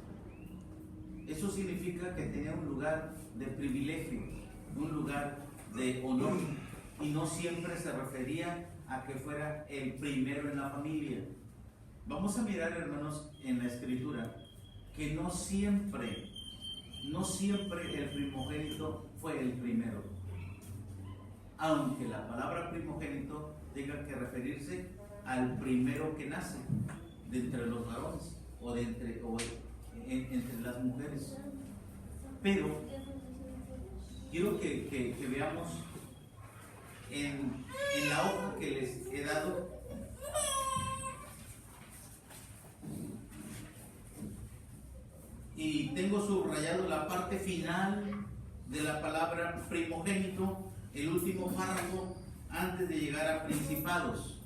Eso significa que tenía un lugar de privilegio, un lugar de honor, y no siempre se refería a que fuera el primero en la familia. Vamos a mirar, hermanos, en la Escritura que no siempre el primogénito fue el primero, aunque la palabra primogénito tenga que referirse al primero que nace de entre los varones o entre las mujeres. Pero quiero que veamos en la hoja que les he dado, y tengo subrayado la parte final de la palabra primogénito, el último párrafo antes de llegar a principados,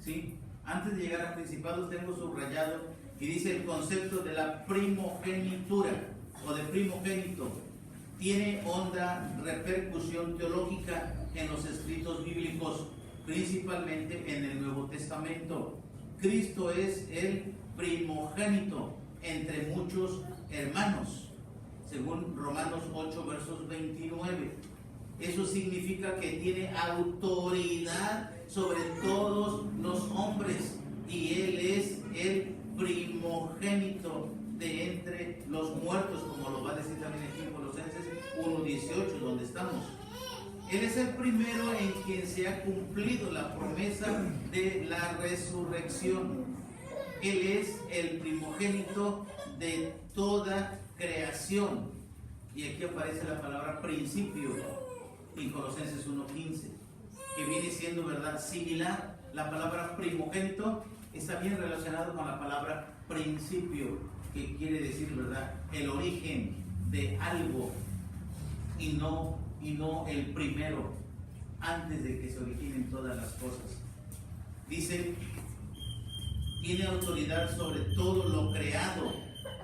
¿sí? Antes de llegar a principados tengo subrayado y dice: el concepto de la primogenitura o de primogénito tiene honda repercusión teológica en los escritos bíblicos, principalmente en el Nuevo Testamento. Cristo es el primogénito entre muchos hermanos. según Romanos 8, versos 29. Eso significa que tiene autoridad sobre todos los hombres y Él es el primogénito de entre los muertos, como lo va a decir también aquí en Colosenses 1:18, donde estamos. Él es el primero en quien se ha cumplido la promesa de la resurrección. Él es el primogénito de toda creación. Y aquí aparece la palabra principio en Colosenses 1:15, que viene siendo, ¿verdad?, similar. La palabra primogénito está bien relacionado con la palabra principio, que quiere decir, ¿verdad?, el origen de algo y no el primero, antes de que se originen todas las cosas. Dice, tiene autoridad sobre todo lo creado,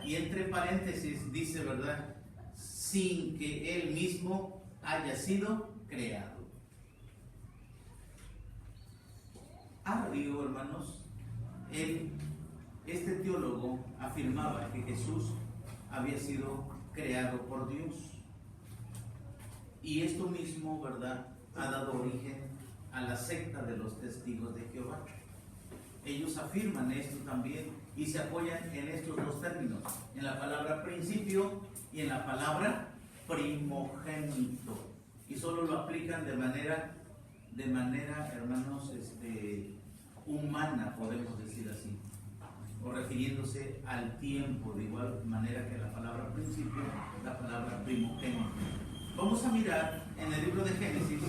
y entre paréntesis dice, ¿verdad?, sin que Él mismo haya sido creado. Arrio, hermanos, este teólogo afirmaba que Jesús había sido creado por Dios. Y esto mismo, ¿verdad?, ha dado origen a la secta de los testigos de Jehová. Ellos afirman esto también y se apoyan en estos dos términos, en la palabra principio y en la palabra primogénito. Y solo lo aplican de manera, hermanos, humana, podemos decir así, o refiriéndose al tiempo, de igual manera que la palabra principio, la palabra primogénito. Vamos a mirar en el libro de Génesis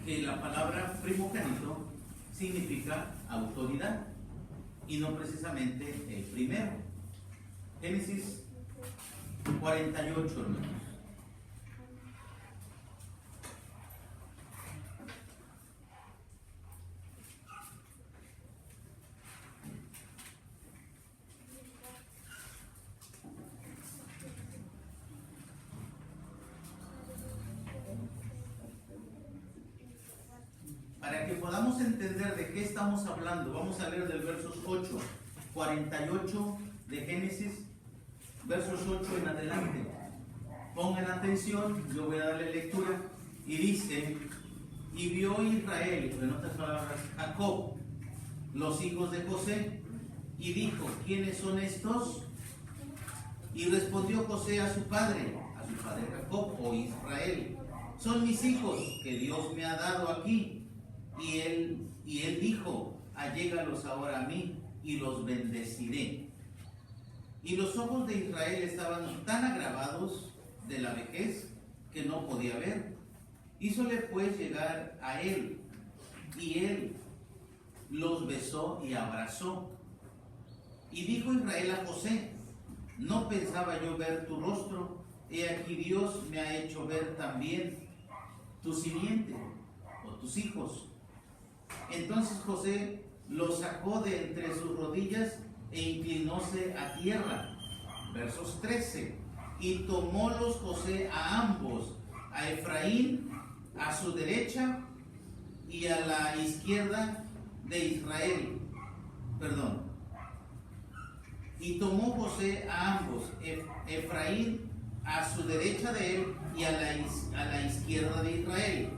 que la palabra primogénito significa autoridad y no precisamente el primero. Génesis 48, hermanos. Para que podamos entender de qué estamos hablando, vamos a leer del versos 8, 48 de Génesis, versos 8 en adelante. Pongan atención, yo voy a darle lectura, y dice, y vio Israel, en otras palabras, Jacob, los hijos de José, y dijo, ¿quiénes son estos? Y respondió José a su padre Jacob o Israel, son mis hijos que Dios me ha dado aquí. Y él dijo, allégalos ahora a mí y los bendeciré. Y los ojos de Israel estaban tan agravados de la vejez que no podía ver. Hízole pues llegar a él, y él los besó y abrazó. Y dijo Israel a José, no pensaba yo ver tu rostro, he aquí Dios me ha hecho ver también tu simiente o tus hijos. Entonces José los sacó de entre sus rodillas e inclinóse a tierra. Versos 13. Y tomólos José a ambos, a Efraín a su derecha y a la izquierda de Israel. Y tomó José a ambos, Efraín a su derecha de él y a la izquierda de Israel.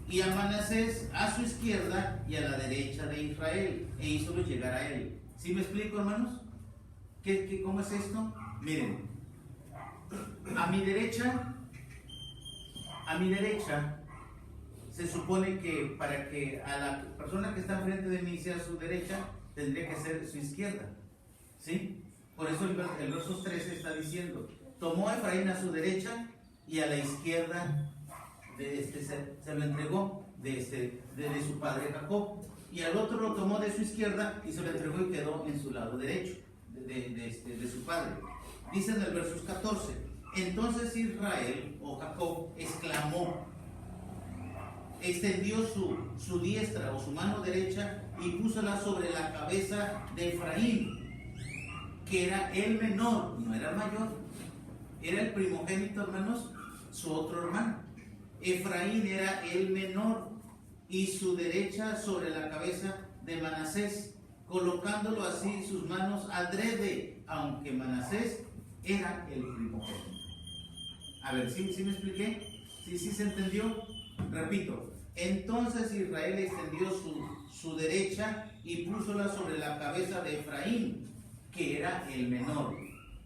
Y a Manasés a su izquierda y a la derecha de Israel, e hízolo llegar a él. ¿Sí me explico, hermanos? ¿Cómo es esto? Miren, a mi derecha, se supone que para que a la persona que está enfrente de mí sea su derecha, tendría que ser su izquierda. ¿Sí? Por eso el verso 13 está diciendo, tomó a Efraín a su derecha y a la izquierda se lo entregó de su padre Jacob, y al otro lo tomó de su izquierda y se lo entregó y quedó en su lado derecho de su padre. Dice en el verso 14, entonces Israel o Jacob exclamó, extendió su diestra o su mano derecha y púsola sobre la cabeza de Efraín, que era el menor, no era el mayor, era el primogénito, hermanos, su otro hermano. Efraín era el menor, y su derecha sobre la cabeza de Manasés, colocándolo así sus manos adrede aunque Manasés era el primogénito. A ver, ¿sí me expliqué? ¿Sí se entendió? Repito, entonces Israel extendió su derecha y púsola sobre la cabeza de Efraín, que era el menor.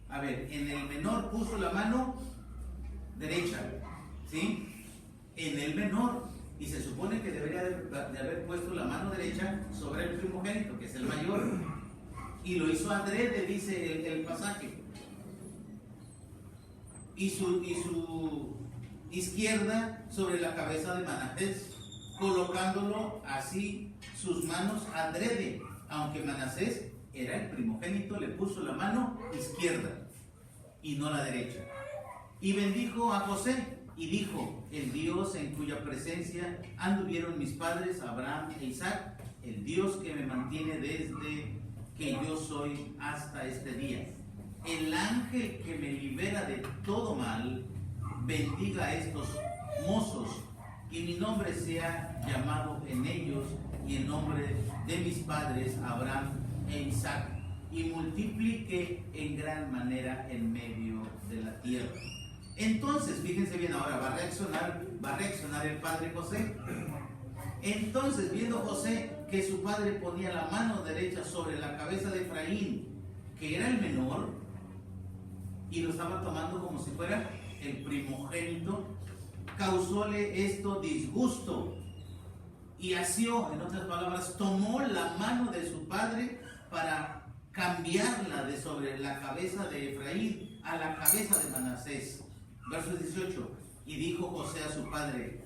A ver, en el menor puso la mano derecha, ¿sí? En el menor, y se supone que debería de haber puesto la mano derecha sobre el primogénito, que es el mayor, y lo hizo adrede, dice el pasaje, y su izquierda sobre la cabeza de Manasés, colocándolo así sus manos adrede, aunque Manasés era el primogénito, le puso la mano izquierda y no la derecha. Y bendijo a José y dijo: el Dios en cuya presencia anduvieron mis padres Abraham e Isaac, el Dios que me mantiene desde que yo soy hasta este día, el ángel que me libera de todo mal, bendiga a estos mozos, y mi nombre sea llamado en ellos y en nombre de mis padres Abraham e Isaac, y multiplique en gran manera en medio de la tierra. Entonces, fíjense bien, ahora va a reaccionar el padre José. Entonces, viendo José que su padre ponía la mano derecha sobre la cabeza de Efraín, que era el menor, y lo estaba tomando como si fuera el primogénito, causóle esto disgusto, y asió, en otras palabras, tomó la mano de su padre para cambiarla de sobre la cabeza de Efraín a la cabeza de Manasés. Verso 18, y dijo José a su padre,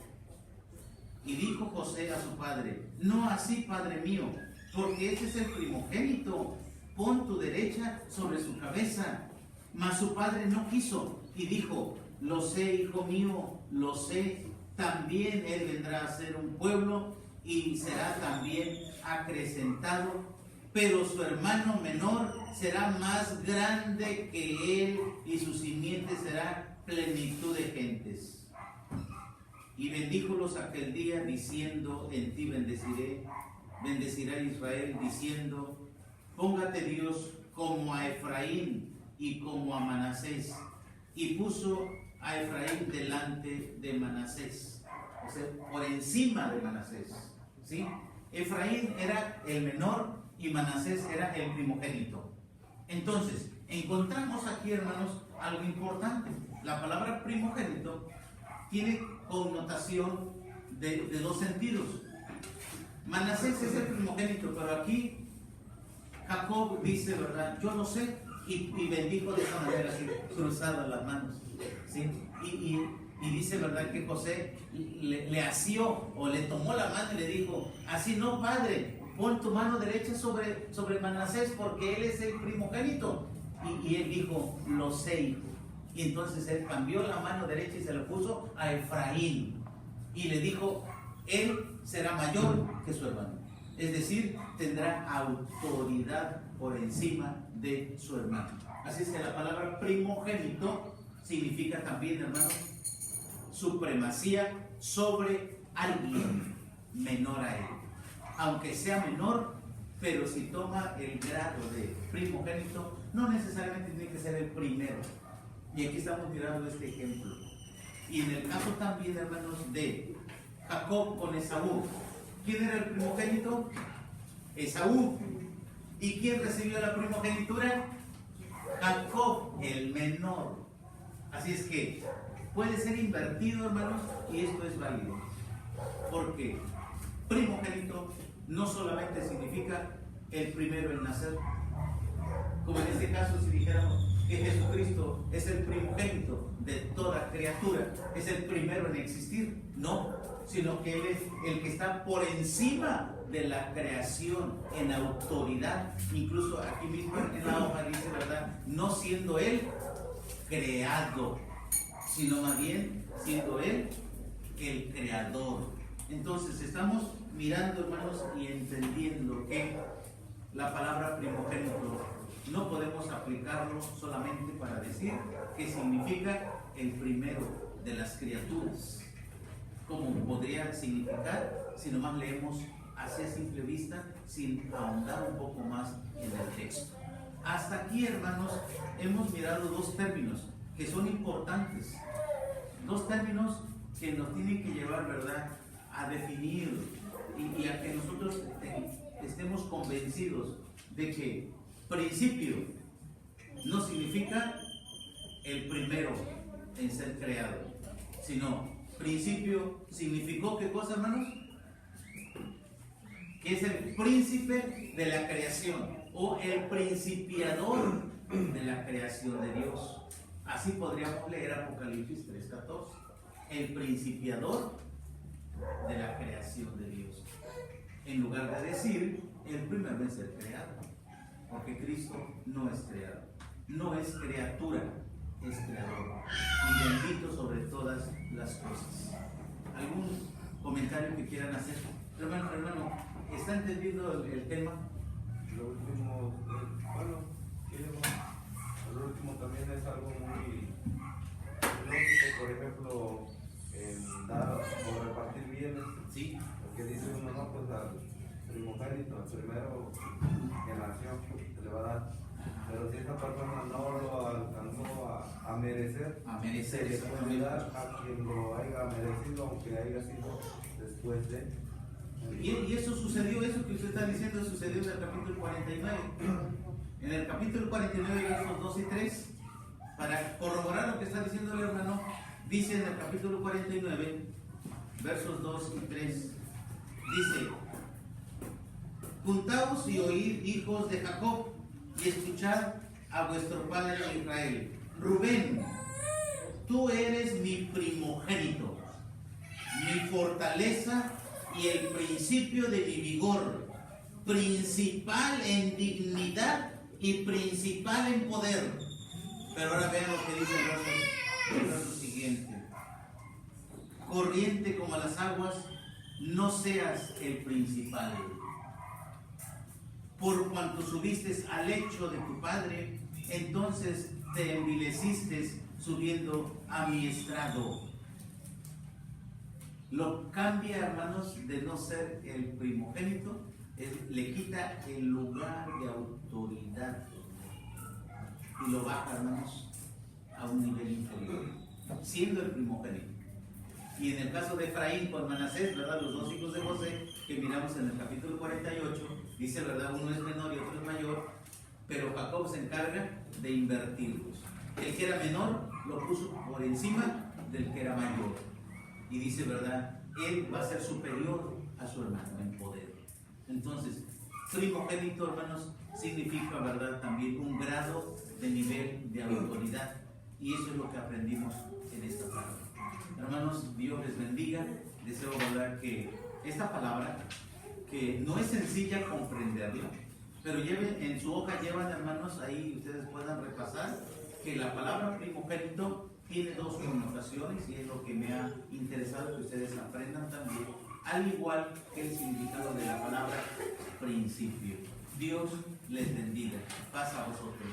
no así, padre mío, porque ese es el primogénito, pon tu derecha sobre su cabeza. Mas su padre no quiso, y dijo: lo sé, hijo mío, lo sé, también él vendrá a ser un pueblo, y será también acrecentado, pero su hermano menor será más grande que él, y su simiente será plenitud de gentes. Y bendíjolos aquel día, diciendo: en ti bendecirá Israel, diciendo: póngate Dios como a Efraín y como a Manasés. Y puso a Efraín delante de Manasés, o sea, por encima de Manasés, ¿sí? Efraín era el menor y Manasés era el primogénito. Entonces, encontramos aquí, hermanos, algo importante. La palabra primogénito tiene connotación de dos sentidos. Manasés es el primogénito, pero aquí Jacob dice, ¿verdad? Yo no sé, y bendijo de esa manera, así, cruzadas las manos, ¿sí? Y dice, ¿verdad?, que José le asió o le tomó la mano y le dijo: así no, padre, pon tu mano derecha sobre Manasés, porque él es el primogénito. Y él dijo: lo sé, hijo. Y entonces él cambió la mano derecha y se la puso a Efraín. Y le dijo: él será mayor que su hermano. Es decir, tendrá autoridad por encima de su hermano. Así es que la palabra primogénito significa también, hermano, supremacía sobre alguien menor a él. Aunque sea menor, pero si toma el grado de primogénito, no necesariamente tiene que ser el primero. Y aquí estamos mirando este ejemplo. Y en el caso también, hermanos, de Jacob con Esaú, ¿quién era el primogénito? Esaú. ¿Y quién recibió la primogenitura? Jacob, el menor. Así es que puede ser invertido, hermanos, y esto es válido. Porque primogénito no solamente significa el primero en nacer, como en este caso si dijéramos que Jesucristo es el primogénito de toda criatura, es el primero en existir. No, sino que Él es el que está por encima de la creación en autoridad. Incluso aquí mismo en la hoja dice, ¿verdad?, no siendo Él creado, sino más bien siendo Él el creador. Entonces estamos mirando, hermanos, y entendiendo que la palabra primogénito no podemos aplicarlo solamente para decir que significa el primero de las criaturas, como podría significar si nomás leemos así a simple vista sin ahondar un poco más en el texto. Hasta aquí, hermanos, hemos mirado dos términos que son importantes. Dos términos que nos tienen que llevar, ¿verdad?, a definir y a que nosotros estemos convencidos de que principio no significa el primero en ser creado, sino principio significó ¿qué cosa, hermanos? Que es el príncipe de la creación o el principiador de la creación de Dios. Así podríamos leer Apocalipsis 3:14, el principiador de la creación de Dios, en lugar de decir el primero en ser creado, porque Cristo no es creado, no es criatura, es creador y bendito sobre todas las cosas. ¿Algún comentario que quieran hacer? Hermano, ¿está entendiendo el tema? Lo último, lo último también es algo muy lógico, por ejemplo, en dar o repartir bienes. Sí. Porque dice uno, no, pues al primogénito, al primero que nació, se le va a dar. Pero si esa persona no lo alcanzó a merecer, se le puede dar a quien lo haya merecido, aunque haya sido después de. Y eso sucedió, eso que usted está diciendo, sucedió en el capítulo 49. En el capítulo 49, versos 2 y 3, para corroborar lo que está diciendo el hermano, dice en el capítulo 49, versos 2 y 3, dice: juntaos y oíd, hijos de Jacob, y escuchad a vuestro padre Israel. Rubén, tú eres mi primogénito, mi fortaleza y el principio de mi vigor, principal en dignidad y principal en poder. Pero ahora vean lo que dice el verso siguiente: corriente como las aguas, no seas el principal. Por cuanto subiste al lecho de tu padre, entonces te envileciste subiendo a mi estrado. Lo cambia, hermanos, de no ser el primogénito, le quita el lugar de autoridad y lo baja, hermanos, a un nivel inferior, siendo el primogénito. Y en el caso de Efraín con Manasés, ¿verdad?, los dos hijos de José que miramos en el capítulo 48, dice, ¿verdad?, uno es menor y otro es mayor, pero Jacob se encarga de invertirlos. El que era menor lo puso por encima del que era mayor. Y dice, ¿verdad?, él va a ser superior a su hermano en poder. Entonces, primogénito, hermanos, significa, ¿verdad?, también un grado de nivel de autoridad. Y eso es lo que aprendimos en esta palabra. Hermanos, Dios les bendiga. Deseo, ¿verdad?, que esta palabra, que no es sencilla comprenderla, pero en su hoja llevan, hermanos, ahí ustedes puedan repasar que la palabra primogénito tiene dos connotaciones y es lo que me ha interesado que ustedes aprendan también, al igual que el significado de la palabra principio. Dios les bendiga. Paz a vosotros.